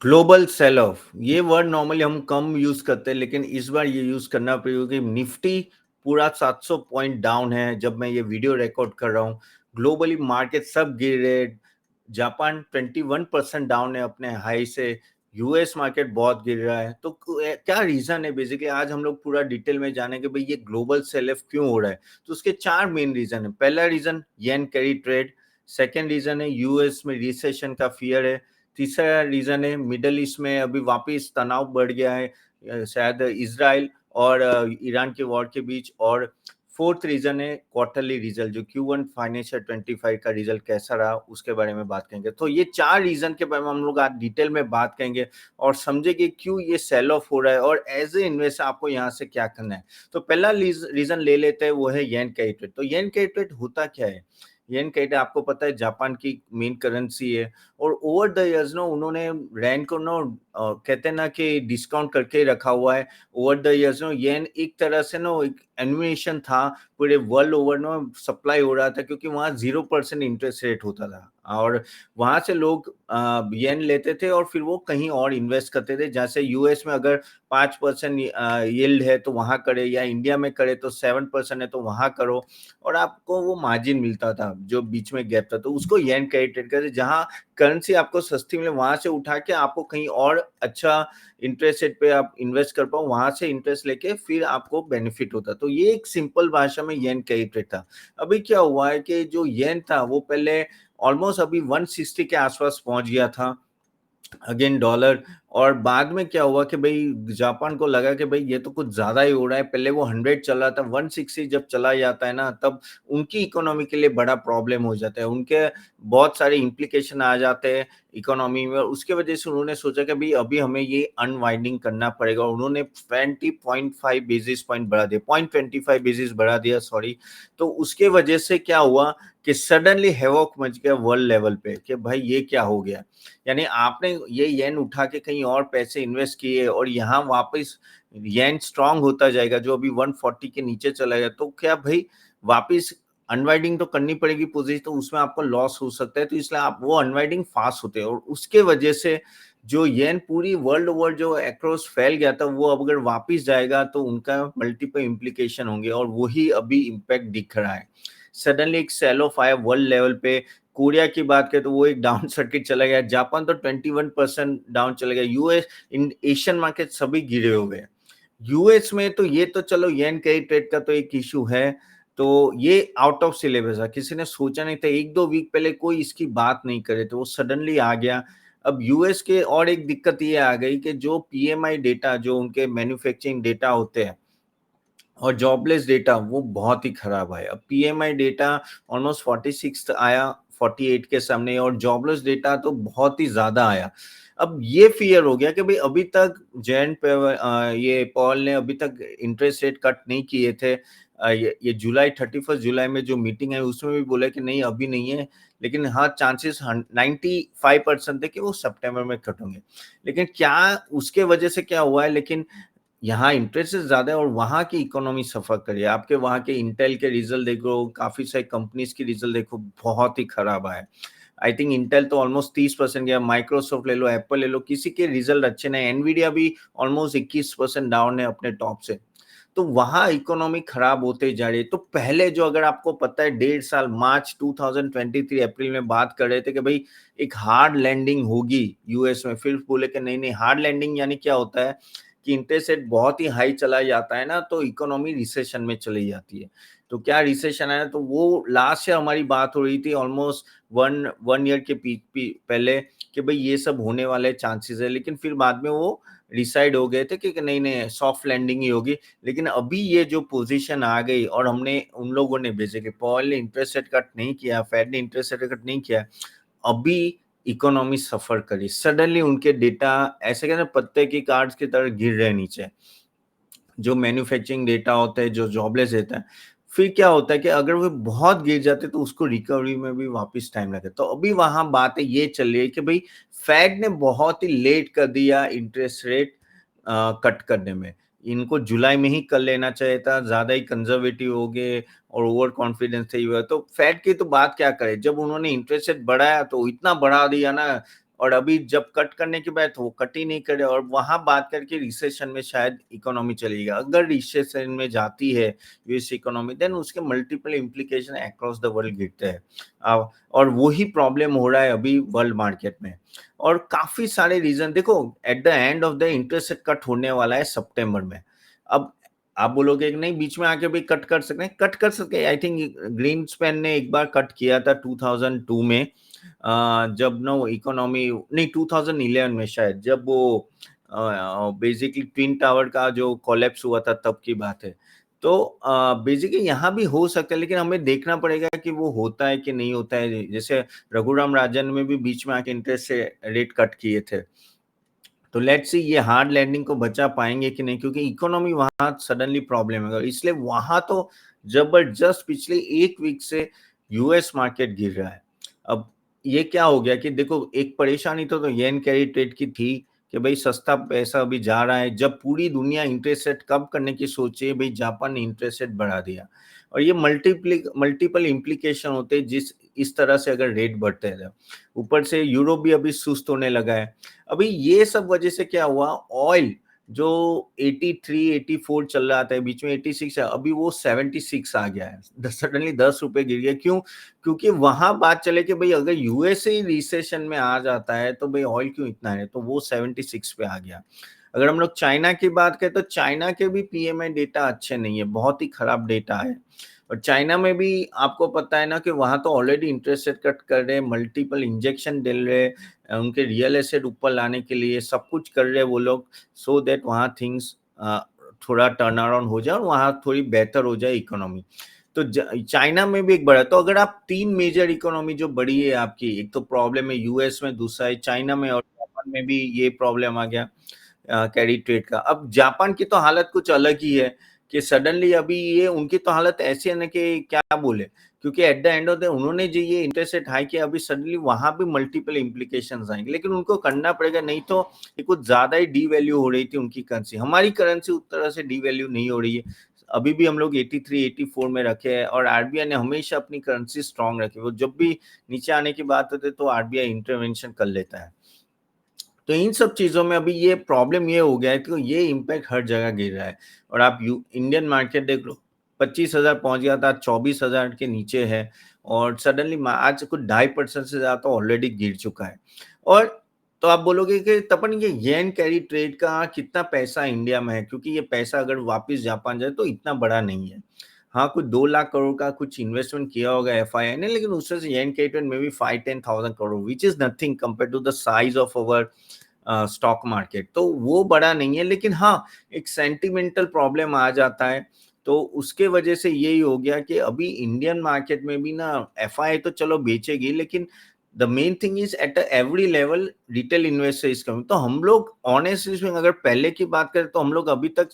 Global cell of ये word normally हम कम use करते हैं, लेकिन इस बार ये यूज करना पड़ेगा कि निफ्टी पूरा 700 पॉइंट डाउन है जब मैं ये वीडियो रिकॉर्ड कर रहा हूँ। ग्लोबली मार्केट सब गिर रहे। जापान 21% डाउन है अपने हाई से। यूएस मार्केट बहुत गिर रहा है। तो क्या रीजन है? बेसिकली आज हम लोग पूरा डिटेल में जानेंगे भाई ये ग्लोबल सेल ऑफ क्यों हो रहा है। तो उसके चार मेन रीजन है। पहला रीजन येन कैरी ट्रेड। सेकेंड रीजन है यूएस में रिसेशन का फियर है। तीसरा रीजन है मिडल ईस्ट में अभी वापस तनाव बढ़ गया है, शायद इजराइल और ईरान के वॉर के बीच। और फोर्थ रीजन है क्वार्टरली रिजल्ट, जो Q1 फाइनेंशियल 25 का रिजल्ट कैसा रहा उसके बारे में बात करेंगे। तो ये चार रीजन के बारे में हम लोग आज डिटेल में बात करेंगे और समझेंगे क्यों ये सेल ऑफ हो रहा है और एज ए इन्वेस्टर आपको यहाँ से क्या करना है। तो पहला रीजन ले लेते हैं, वो है येन कैरी ट्रेड। तो येन कैरी ट्रेड होता क्या है? येन कैरी ट्रेड आपको पता है जापान की मेन करेंसी है और ओवर द इयर्स नो उन्होंने रैंड को नो कहते हैं ना कि डिस्काउंट करके रखा हुआ है। ओवर द इयर्स नो येन एक तरह से नो एक एनिमेशन था, पूरे वर्ल्ड ओवर नो सप्लाई हो रहा था क्योंकि वहाँ 0% इंटरेस्ट रेट होता था और वहां से लोग येन लेते थे और फिर वो कहीं और इन्वेस्ट करते थे। जैसे यूएस में अगर 5% यील्ड है तो वहां करे, या इंडिया में करे तो 7% है तो वहां करो, और आपको वो मार्जिन मिलता था जो बीच में गैप था, तो उसको येन कैरी ट्रेड कहते। जहां करेंसी आपको सस्ती मिले वहां से उठा के आपको कहीं और अच्छा इंटरेस्ट रेट पे आप इन्वेस्ट कर पाओ, वहां से इंटरेस्ट लेके फिर आपको बेनिफिट होता। तो ये एक सिंपल भाषा में येन कैरी ट्रेड था। अभी क्या हुआ है कि जो येन था वो पहले ऑलमोस्ट अभी 160 के आसपास पहुंच गया था अगेन डॉलर। और बाद में क्या हुआ कि भाई जापान को लगा कि भाई ये तो कुछ ज्यादा ही हो रहा है। पहले वो 100 चला था, 160 जब चला जाता है ना तब उनकी इकोनॉमी के लिए बड़ा प्रॉब्लम हो जाता है। उनके बहुत सारे इम्प्लीकेशन आ जाते हैं इकोनॉमी में। उसके वजह से उन्होंने सोचा कि भाई अभी हमें ये अनवाइंडिंग करना पड़ेगा। उन्होंने 20.5 बेसिस पॉइंट बढ़ा दिया, 0.25 बेसिस बढ़ा दिया, सॉरी। तो उसके वजह से क्या हुआ कि सडनली हेवॉक मच गया वर्ल्ड लेवल पे कि भाई ये क्या हो गया। यानी आपने ये येन उठा के कहीं और पैसे इन्वेस्ट किए और यहाँ वापस येन स्ट्रांग होता जाएगा, जो अभी 140 के नीचे चला गया, तो क्या भाई वापस अनवाइडिंग तो करनी पड़ेगी पोजीशन, तो उसमें आपको लॉस हो सकता है। तो इसलिए आप वो अनवाइडिंग फास्ट होते हैं और उसके वजह से जो येन पूरी वर्ल्ड ओवर जो अक्रॉस फैल गया था वो अब अगर वापस जाएगा तो उनका मल्टीपल इम्प्लीकेशन होंगे और वही अभी इम्पैक्ट दिख रहा है। सडनली एक सेल ऑफ आया वर्ल्ड लेवल पे। कोरिया की बात करें तो वो एक डाउन सर्किट चला गया। जापान तो 21% डाउन चला गया। यूएस इन एशियन मार्केट सभी गिरे हुए हैं। यूएस में तो ये तो चलो येन कैरी ट्रेड का तो एक इशू है, तो ये आउट ऑफ सिलेबस है, किसी ने सोचा नहीं था। एक दो वीक पहले कोई इसकी बात नहीं करे तो वो सडनली आ गया। अब यूएस के और एक दिक्कत ये आ गई कि जो पीएमआई डेटा, जो उनके मैन्युफैक्चरिंग डेटा होते हैं और जॉबलेस डेटा, वो बहुत ही खराब आया। अब पीएमआई डेटा ऑलमोस्ट 46 आया 48 के सामने, और जॉबलेस डेटा तो बहुत ही ज्यादा आया। अब ये फियर हो गया कि भाई अभी तक ये पॉल ने अभी तक इंटरेस्ट रेट कट नहीं किए थे। ये जुलाई 31 जुलाई में जो मीटिंग है उसमें भी बोला कि नहीं अभी नहीं है, लेकिन हाँ चांसेस 95% थे कि वो सितंबर में कट होंगे। लेकिन क्या उसके वजह से क्या हुआ है, लेकिन यहाँ इंटरेस्ट ज्यादा है और वहाँ की इकोनॉमी सफर करिए। आपके वहाँ के इंटेल के रिजल्ट देखो, काफी सारी कंपनीज की रिजल्ट देखो, बहुत ही खराब आए। आई थिंक इंटेल तो ऑलमोस्ट 30% गया। माइक्रोसॉफ्ट ले लो, एप्पल ले लो, किसी के रिजल्ट अच्छे नहीं। एनवीडिया भी ऑलमोस्ट 21% डाउन है अपने टॉप से। तो वहां इकोनॉमी खराब होते जा रही है। तो पहले जो, अगर आपको पता है, 1.5 साल मार्च 2023 अप्रैल में बात कर रहे थे कि भाई एक हार्ड लैंडिंग होगी यूएस में, फिर बोले कि नहीं नहीं, हार्ड लैंडिंग यानी क्या होता है कि इंटरेस्ट रेट बहुत ही हाई चला जाता है ना तो इकोनॉमी रिसेशन में चली जाती है। तो क्या रिसेशन आया, तो वो लास्ट ईयर हमारी बात हो रही थी ऑलमोस्ट वन ईयर के पहले कि भाई ये सब होने वाले चांसेस है, लेकिन फिर बाद में वो डिसाइड हो गए थे कि नहीं नहीं सॉफ्ट लैंडिंग ही होगी। लेकिन अभी ये जो पोजीशन आ गई, और हमने उन लोगों ने बेसिकली पॉल ने इंटरेस्ट रेट कट नहीं किया, फेड ने इंटरेस्ट रेट कट नहीं किया, अभी इकोनॉमी सफर करी। सडनली उनके डेटा ऐसे कहते हैं पत्ते की कार्ड्स की तरह गिर रहे नीचे, जो मैन्युफैक्चरिंग डेटा होता है, जो जॉबलेस रहता है। फिर क्या होता है कि अगर वो बहुत गिर जाते तो उसको रिकवरी में भी वापस टाइम लगता है। तो अभी वहां बातें ये चल रही है कि भाई फेड ने बहुत ही लेट कर दिया इंटरेस्ट रेट कट करने में। इनको जुलाई में ही कर लेना चाहिए था, ज्यादा ही कंजर्वेटिव हो गए और ओवर कॉन्फिडेंस थे हुआ। तो फेड की तो बात क्या करे, जब उन्होंने इंटरेस्ट रेट बढ़ाया तो इतना बढ़ा दिया ना और अभी जब कट करने के बाद वो कट ही नहीं करे, और वहां बात करके रिसेशन में शायद इकोनॉमी चलेगा। अगर रिसेशन में जाती है यूएस इकोनॉमी, देन उसके multiple implication across the world गिरते हैं। और वही प्रॉब्लम हो रहा है अभी वर्ल्ड मार्केट में। और काफी सारे रीजन देखो, eight the end of the interest rate cut होने वाला है सितंबर में। अब आप बोलोगे कि नहीं बीच में आके भी कट कर सकते हैं, कट कर सकते हैं। आई थिंक ग्रीनस्पैन ने एक बार कट किया था 2002 में, जब नो इकोनॉमी, नहीं 2011 में शायद, जब वो बेसिकली ट्विन टावर का जो कोलैप्स हुआ था तब की बात है। तो बेसिकली यहाँ भी हो सकता है, लेकिन हमें देखना पड़ेगा कि वो होता है कि नहीं होता है। जैसे रघुराम राजन में भी बीच में आके इंटरेस्ट रेट कट किए थे। तो लेट्स सी ये हार्ड लैंडिंग को बचा पाएंगे कि नहीं, क्योंकि इकोनॉमी वहां सडनली प्रॉब्लम है, इसलिए वहां तो जबरदस्त पिछले एक वीक से यूएस मार्केट गिर रहा है। अब ये क्या हो गया कि देखो, एक परेशानी तो येन कैरी ट्रेड की थी कि भाई सस्ता पैसा अभी जा रहा है। जब पूरी दुनिया इंटरेस्ट रेट कम करने की सोचे, भाई जापान ने इंटरेस्ट रेट बढ़ा दिया, और ये मल्टीपल इम्प्लीकेशन होते हैं जिस इस तरह से अगर रेट बढ़ते हैं। ऊपर से यूरोप भी अभी सुस्त होने लगा है। अभी ये सब वजह से क्या हुआ, ऑयल जो 83 84 चल रहा था, बीच में 86 है, अभी वो 76 आ गया है। सडनली 10 रुपए गिर गया। क्यों? क्योंकि वहां बात चले कि भाई अगर यूएसए ही रिसेशन में आ जाता है तो भाई ऑयल क्यों इतना है, तो वो 76 पे आ गया। अगर हम लोग चाइना की बात करें तो चाइना के भी पीएमआई डेटा अच्छे नहीं है, बहुत ही खराब डेटा है। और चाइना में भी आपको पता है ना कि वहां तो ऑलरेडी इंटरेस्ट रेट कट कर रहे हैं, मल्टीपल इंजेक्शन दिल रहे, उनके रियल एस्टेट ऊपर लाने के लिए सब कुछ कर रहे हैं वो लोग, सो दैट वहाँ थिंग्स थोड़ा टर्न अराउंड हो जाए और वहाँ थोड़ी बेहतर हो जाए इकोनॉमी। तो चाइना में भी एक बड़ा, तो अगर आप तीन मेजर इकोनॉमी जो बड़ी है आपकी, एक तो प्रॉब्लम है यूएस में, दूसरा है चाइना में, और जापान में भी ये प्रॉब्लम आ गया कैरी ट्रेड का। अब जापान की तो हालत कुछ अलग ही है कि सडनली अभी ये उनकी तो हालत ऐसी है ना कि क्या बोले, क्योंकि eight the end of the उन्होंने जो ये इंटरेस्ट रेट हाई किया, अभी सडनली वहां भी मल्टीपल इम्प्लीकेशंस आएंगे, लेकिन उनको करना पड़ेगा, नहीं तो ये कुछ ज्यादा ही डी वैल्यू हो रही थी उनकी करेंसी। हमारी करेंसी उस तरह से डी वैल्यू नहीं हो रही है, अभी भी हम लोग 83 84 में रखे हैं, और आरबीआई ने हमेशा अपनी करेंसी स्ट्रांग रखी। वो जब भी नीचे आने की बात होती है तो आरबीआई इंटरवेंशन कर लेता है। तो इन सब चीजों में अभी ये प्रॉब्लम ये हो गया है कि ये इम्पैक्ट हर जगह गिर रहा है। और आप इंडियन मार्केट देख लो, 25,000 पहुंच गया था, 24,000 के नीचे है, और सडनली आज कुछ 2.5% से ज्यादा ऑलरेडी गिर चुका है। और तो आप बोलोगे कि तपन ये येन कैरी ट्रेड का कितना पैसा इंडिया में है, क्योंकि ये पैसा अगर वापस जापान जाए तो इतना बड़ा नहीं है। हाँ, कुछ 2 लाख करोड़ का कुछ इन्वेस्टमेंट किया होगा एफआईआई ने, लेकिन उससे येन कैरी ट्रेड में भी 5-10,000 crore, which is nothing compare to the size of our stock market. तो वो बड़ा नहीं है, लेकिन हाँ, एक सेंटिमेंटल प्रॉब्लम आ जाता है। तो उसके वजह से यही हो गया कि अभी इंडियन मार्केट में भी ना एफआईआई तो चलो बेचेगी, लेकिन the main thing is at every level retail investor is coming. तो हम लोग ऑनेस्टली अगर पहले की बात करें तो हम लोग अभी तक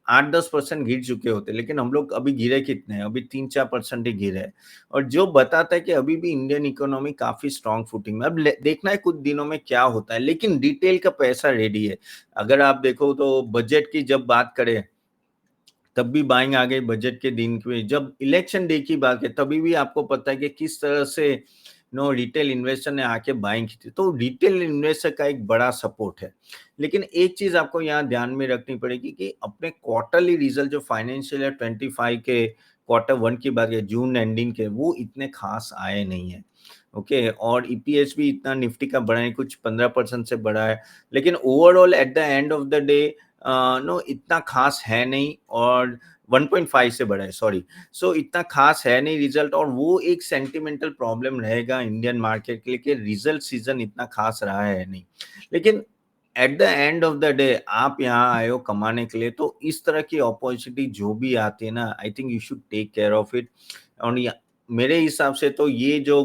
8-10% गिर चुके होते, लेकिन हम लोग अभी गिरे कितने हैं, अभी 3-4% ही गिरे हैं। और जो बताता है कि अभी भी इंडियन इकोनॉमी काफी स्ट्रांग फुटिंग में। अब देखना है कुछ दिनों में क्या होता है, लेकिन डिटेल का पैसा रेडी है। अगर आप देखो तो बजट की जब बात करें तब भी बाइंग आ गई, बजट के दिन पे जब इलेक्शन डे की बात है तभी भी आपको पता है कि किस तरह से नो रिटेल इन्वेस्टर ने आके बाइंग की थी। तो रिटेल इन्वेस्टर का एक बड़ा सपोर्ट है। लेकिन एक चीज आपको यहाँ ध्यान में रखनी पड़ेगी कि अपने क्वार्टरली रिजल्ट जो फाइनेंशियल ईयर 25 के Q1 की बात है, जून एंडिंग के, वो इतने खास आए नहीं है। ओके, और ईपीएस भी इतना निफ्टी का बढ़ा है, कुछ 15% से बढ़ा है, लेकिन overall at the end of the day no इतना खास है नहीं, और 1.5 से बढ़ा है, सॉरी। सो इतना खास है नहीं रिजल्ट, और वो एक सेंटिमेंटल प्रॉब्लम रहेगा इंडियन मार्केट के लिए कि रिजल्ट सीजन इतना खास रहा है नहीं। लेकिन at the end of the day आप यहाँ आए हो कमाने के लिए, तो इस तरह की अपॉर्चुनिटी जो भी आती है ना, I think you should take care of it. और मेरे हिसाब से तो ये जो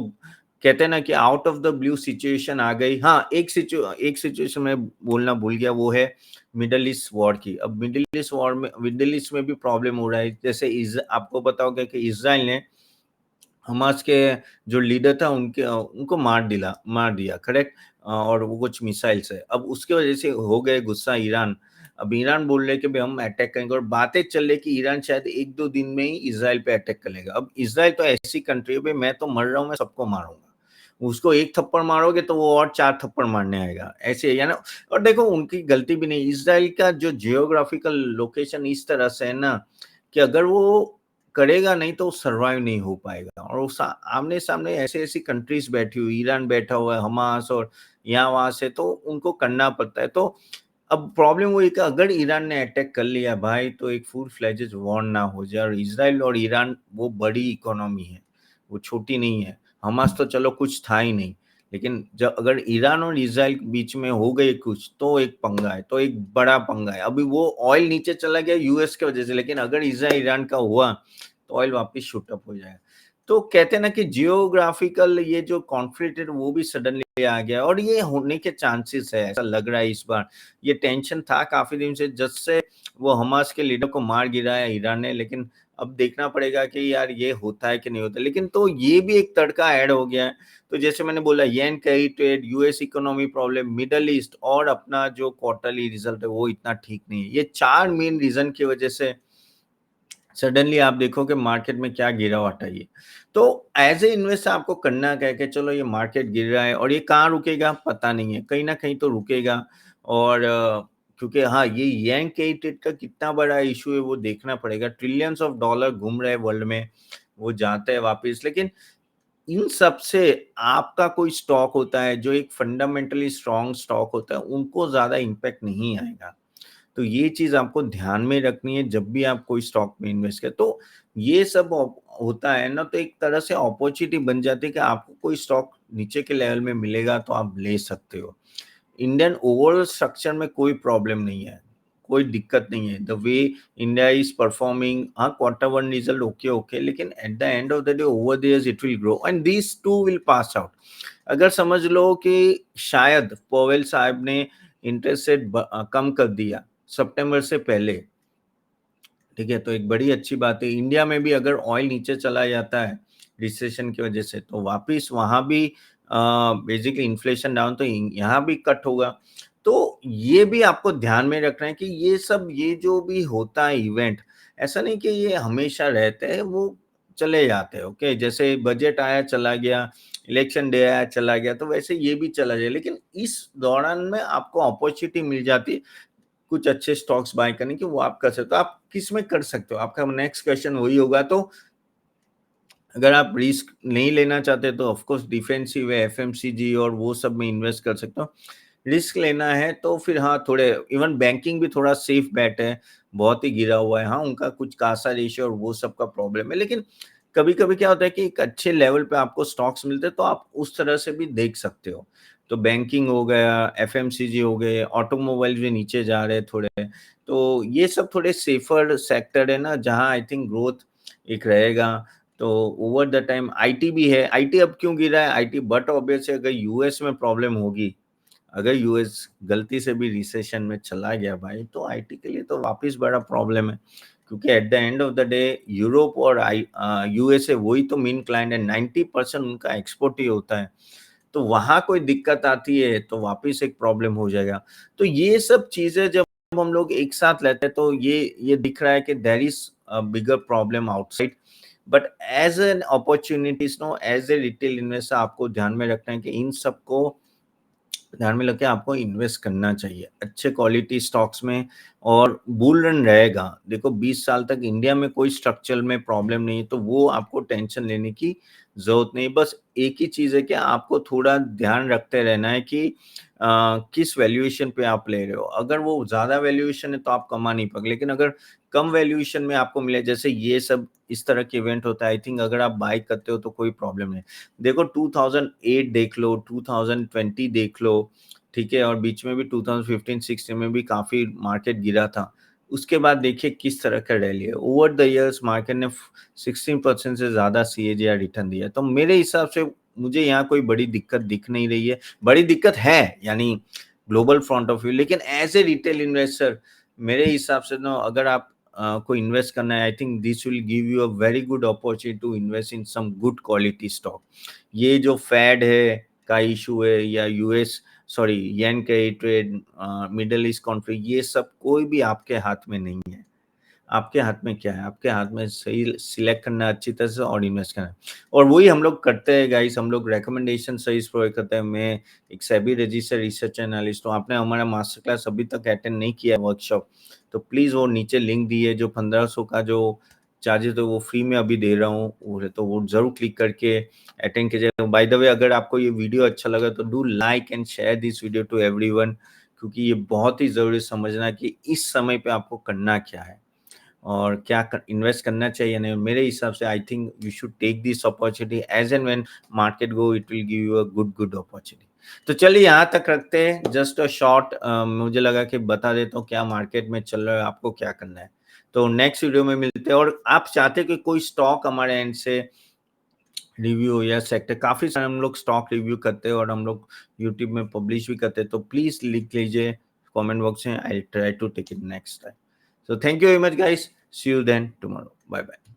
कहते हैं ना कि out of the blue situation आ गई। हाँ, एक सिचुएशन में बोलना भूल गया, वो है मिडल ईस्ट वॉर की। अब मिडल ईस्ट में भी प्रॉब्लम हो रहा है। जैसे आपको पता होगा कि इजराइल ने हमास के जो लीडर था उनको मार दिया, करेक्ट। और वो कुछ मिसाइल से, अब उसके वजह से हो गए गुस्सा ईरान। अब ईरान बोल रहे कि भाई हम अटैक करेंगे, और बातें चल रही कि ईरान शायद 1-2 दिन में ही इजराइल पे अटैक करेगा। अब इजराइल तो ऐसी कंट्री है, भाई मैं तो मर रहा हूँ, मैं सबको मारूंगा। उसको एक थप्पड़ मारोगे तो वो और 4 थप्पड़ मारने आएगा, ऐसे है ना। और देखो उनकी गलती भी नहीं, इज़राइल का जो जियोग्राफिकल लोकेशन इस तरह से है ना, कि अगर वो करेगा नहीं तो सर्वाइव नहीं हो पाएगा। और वो आमने-सामने ऐसी-ऐसी कंट्रीज़ बैठी हुई, ईरान बैठा हुआ है, हमास और यहाँ-वहाँ से, तो उनको करना पड़ता है। तो अब प्रॉब्लम वही कि अगर ईरान ने अटैक कर लिया भाई, तो एक फुल फ्लेजेड वॉर ना हो जाए। और इज़राइल और ईरान वो बड़ी इकोनॉमी है, वो छोटी नहीं है। हमास तो चलो कुछ था ही नहीं, लेकिन जब अगर ईरान और इज़राइल के बीच में हो गए कुछ, तो एक पंगा है, तो एक बड़ा पंगा है। अभी वो ऑयल नीचे चला गया यूएस की वजह से, लेकिन अगर इज़राइल ईरान का हुआ, तो ऑयल वापस शूट अप हो जाएगा। तो कहते हैं ना कि जियोग्राफिकल ये जो कॉन्फ्लिक्ट है वो भी सडनली आ गया, और ये होने के चांसेस है, ऐसा लग रहा है इस बार। ये टेंशन था काफी दिन से, जब से वो हमास के लीडर को मार गिराया ईरान ने, लेकिन अब देखना पड़ेगा कि यार ये होता है कि नहीं होता। लेकिन तो ये भी एक तड़का ऐड हो गया है। तो जैसे मैंने बोला, येन कई trade, US economy problem, middle east, और अपना जो क्वार्टरली रिजल्ट है वो इतना ठीक नहीं है। ये 4 मेन रीजन की वजह से सडनली आप देखो कि मार्केट में क्या गिरावट आई है। तो एज ए इन्वेस्टर आपको करना क्या है कि चलो ये मार्केट गिर रहा है और ये कहाँ रुकेगा पता नहीं है, कहीं ना कहीं तो रुकेगा। और क्योंकि हाँ, ये यांग के ट्रेड का कितना बड़ा इशू है वो देखना पड़ेगा। ट्रिलियंस ऑफ डॉलर घूम रहे हैं वर्ल्ड में, वो जाते हैं वापस। लेकिन इन सब से आपका कोई स्टॉक होता है जो एक फंडामेंटली स्ट्रॉन्ग स्टॉक होता है, उनको ज्यादा इम्पैक्ट नहीं आएगा। तो ये चीज़ आपको ध्यान में रखनी है जब भी आप कोई स्टॉक में इन्वेस्ट करें। तो ये सब होता है ना, तो एक तरह से अपॉर्चुनिटी बन जाती है कि आपको कोई स्टॉक नीचे के लेवल में मिलेगा तो आप ले सकते हो। इंडियन ओवरऑल स्ट्रक्चर में कोई प्रॉब्लम नहीं है, कोई दिक्कत नहीं है। The way India is performing, हाँ quarter one result okay okay, लेकिन at the end of the day over the years it will grow and this too will pass out. अगर समझ लो कि शायद पॉवेल साहब ने इंटरेस्ट रेट कम कर दिया सितंबर से पहले, ठीक है, तो एक बड़ी अच्छी बात है। इंडिया में भी अगर ऑयल नीचे चला जाता है रिसेशन की वजह से, तो वापस वहां भी बेसिकली इन्फ्लेशन डाउन, तो यहाँ भी कट होगा। तो ये भी आपको ध्यान में रखना है कि ये सब, ये जो भी होता है इवेंट, ऐसा नहीं कि ये हमेशा रहते हैं, वो चले जाते हैं। ओके, जैसे बजट आया चला गया, इलेक्शन डे आया चला गया, तो वैसे ये भी चला जाए। लेकिन इस दौरान में आपको अपॉर्चुनिटी मिल जाती है कुछ अच्छे स्टॉक्स बाय करने की, वो आप कर सकते हो। आप किस में कर सकते हो, आपका नेक्स्ट क्वेश्चन वही होगा। तो अगर आप रिस्क नहीं लेना चाहते तो ऑफ कोर्स डिफेंसिव है, एफएमसीजी और वो सब में इन्वेस्ट कर सकते हो। रिस्क लेना है तो फिर हाँ, थोड़े इवन बैंकिंग भी थोड़ा सेफ बेट है, बहुत ही गिरा हुआ है। हाँ, उनका कुछ कासा रेशियो और वो सब का प्रॉब्लम है, लेकिन कभी कभी क्या होता है कि एक अच्छे लेवल पे आपको स्टॉक्स मिलते हैं, तो आप उस तरह से भी देख सकते हो। तो बैंकिंग हो गया, एफएमसीजी हो गए, ऑटोमोबाइल भी नीचे जा रहे हैं थोड़े, तो ये सब थोड़े सेफर सेक्टर है ना, जहाँ आई थिंक ग्रोथ एक रहेगा। तो ओवर द टाइम आईटी भी है। आईटी अब क्यों गिरा है आईटी, बट ऑब्वियसली अगर यूएस में प्रॉब्लम होगी, अगर यूएस गलती से भी रिसेशन में चला गया भाई, तो आईटी के लिए तो वापस बड़ा प्रॉब्लम है। क्योंकि eight the end of the day Europe और यूएसए वही तो मेन क्लाइंट है, 90% उनका एक्सपोर्ट ही होता है। तो वहां कोई दिक्कत आती है तो वापस एक प्रॉब्लम हो जाएगा। तो ये सब चीजें जब हम लोग एक साथ लेते हैं, तो ये दिख रहा है कि there is bigger problem outside. But as an opportunities no, as a retail investor आपको ध्यान में रखना है कि इन सबको ध्यान में रख के आपको इन्वेस्ट करना चाहिए अच्छे क्वालिटी स्टॉक्स में। और बुल रन रहेगा, देखो 20 साल तक इंडिया में कोई स्ट्रक्चरल में प्रॉब्लम नहीं है, तो वो आपको टेंशन लेने की जरूरत नहीं। बस एक ही चीज है कि आपको थोड़ा ध्यान रखते रहना है कि किस वैल्यूएशन पे आप ले रहे हो। अगर वो ज्यादा वैल्यूएशन है तो आप कमा नहीं पाओगे, लेकिन अगर कम वैल्यूएशन में आपको मिले, जैसे ये सब इस तरह के इवेंट होता है, आई थिंक अगर आप बाय करते हो तो कोई प्रॉब्लम नहीं। देखो 2008 देख लो, 2020 देख लो, ठीक है, और बीच में भी 2015-16 में भी काफी मार्केट गिरा था। उसके बाद देखिए किस तरह का रैली है। ओवर द इयर्स मार्केट ने 16% से ज्यादा सीएजीआर रिटर्न दिया। तो मेरे हिसाब से मुझे यहाँ कोई बड़ी दिक्कत दिख नहीं रही है। बड़ी दिक्कत है यानी ग्लोबल फ्रंट ऑफ व्यू, लेकिन एज ए रिटेल इन्वेस्टर मेरे हिसाब से ना, अगर आप को इन्वेस्ट करना है, I think this will give you a very good opportunity to invest in some good quality stock. ये जो फैड है का इशू है, या यूएस सॉरी येन के ट्रेड, मिडल ईस्ट कॉन्फ्लिक्ट, ये सब कोई भी आपके हाथ में नहीं है। आपके हाथ में क्या है, आपके हाथ में सही सिलेक्ट करना है अच्छी तरह से और इन्वेस्ट करना है। और वही हम लोग करते हैं गाइस, हम लोग रिकमेंडेशन सही प्रोवाइड करते हैं। मैं एक सेबी रजिस्टर्ड रिसर्च एनालिस्ट हूँ। आपने हमारा मास्टर क्लास अभी तक अटेंड नहीं किया है वर्कशॉप, तो प्लीज वो नीचे लिंक दी है, जो 1500 का जो चार्जेस है वो फ्री में अभी दे रहा हूँ, तो वो जरूर क्लिक करके अटेंड कीजिए। बाय द वे, अगर आपको ये वीडियो अच्छा लगा तो do like and share this video to everyone, क्योंकि ये बहुत ही जरूरी समझना कि इस समय पे आपको करना क्या है और क्या इन्वेस्ट करना चाहिए नहीं। मेरे हिसाब से I think you should take this opportunity as and when market go, it will give you a good opportunity. तो चलिए यहाँ तक रखते हैं, जस्ट अ शॉर्ट, मुझे लगा कि बता देता हूँ क्या मार्केट में चल रहा है, आपको क्या करना है। तो नेक्स्ट वीडियो में मिलते हैं। और आप चाहते कि कोई स्टॉक हमारे एंड से रिव्यू या सेक्टर, काफी सारे हम लोग स्टॉक रिव्यू करते हैं और हम लोग यूट्यूब में पब्लिश भी करते हैं, तो प्लीज लिख लीजिए कमेंट बॉक्स में, I try to take it next time. So thank you very much guys, see you then tomorrow, bye bye।